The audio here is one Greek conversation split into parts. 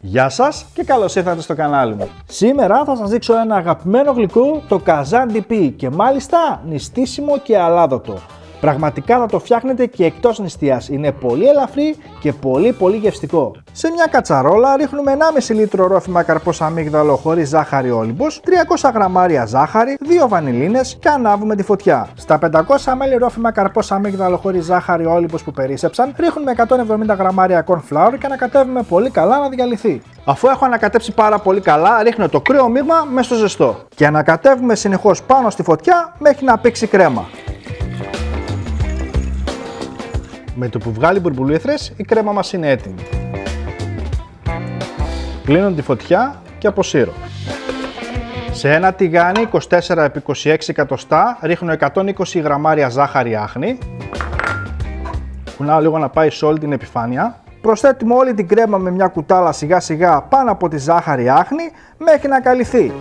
Γεια σας και καλώς ήρθατε στο κανάλι μου. Σήμερα θα σας δείξω ένα αγαπημένο γλυκό, το καζάν ντιπί, και μάλιστα νηστίσιμο και αλάδοτο. Πραγματικά θα το φτιάχνετε και εκτός νηστείας. Είναι πολύ ελαφρύ και πολύ γευστικό. Σε μια κατσαρόλα ρίχνουμε 1,5 λίτρο ρόφημα καρπός αμύγδαλο χωρίς ζάχαρη όλυμπος, 300 γραμμάρια ζάχαρη, 2 βανιλίνες και ανάβουμε τη φωτιά. Στα 500 ml ρόφημα καρπός αμύγδαλο χωρίς ζάχαρη όλυμπος που περίσσεψαν, ρίχνουμε 170 γραμμάρια corn flour και ανακατεύουμε πολύ καλά να διαλυθεί. Αφού έχω ανακατέψει πάρα πολύ καλά, ρίχνω το κρύο μείγμα μέσα στο ζεστό και ανακατεύουμε συνεχώς πάνω στη φωτιά μέχρι να πήξει κρέμα. Με το που βγάλει μπουρμπουλήθρες, η κρέμα μας είναι έτοιμη. Κλείνω τη φωτιά και αποσύρω. Σε ένα τηγάνι 24x26 εκατοστά ρίχνω 120 γραμμάρια ζάχαρη άχνη. Κουνάω λίγο να πάει σε όλη την επιφάνεια. Προσθέτουμε όλη την κρέμα με μια κουτάλα σιγά σιγά πάνω από τη ζάχαρη άχνη μέχρι να καλυφθεί.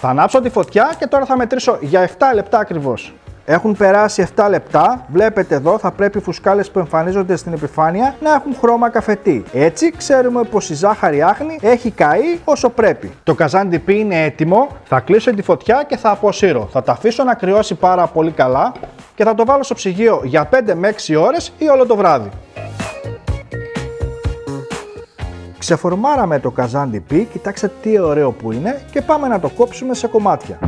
Θα ανάψω τη φωτιά και τώρα θα μετρήσω για 7 λεπτά ακριβώς. Έχουν περάσει 7 λεπτά, βλέπετε εδώ θα πρέπει οι φουσκάλες που εμφανίζονται στην επιφάνεια να έχουν χρώμα καφετί. Έτσι ξέρουμε πως η ζάχαρη άχνη έχει καεί όσο πρέπει. Το καζάν ντιπί είναι έτοιμο, θα κλείσω τη φωτιά και θα αποσύρω. Θα το αφήσω να κρυώσει πάρα πολύ καλά και θα το βάλω στο ψυγείο για 5 με 6 ώρες ή όλο το βράδυ. Ξεφορμάραμε το καζάν ντιπί, κοιτάξτε τι ωραίο που είναι και πάμε να το κόψουμε σε κομμάτια.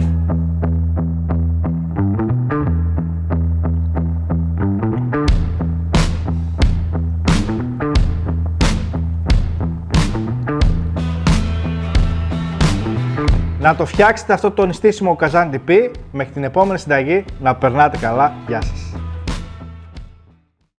Να το φτιάξετε αυτό το νηστίσιμο καζάν ντιπί. Μέχρι την επόμενη συνταγή, να περνάτε καλά. Γεια σας.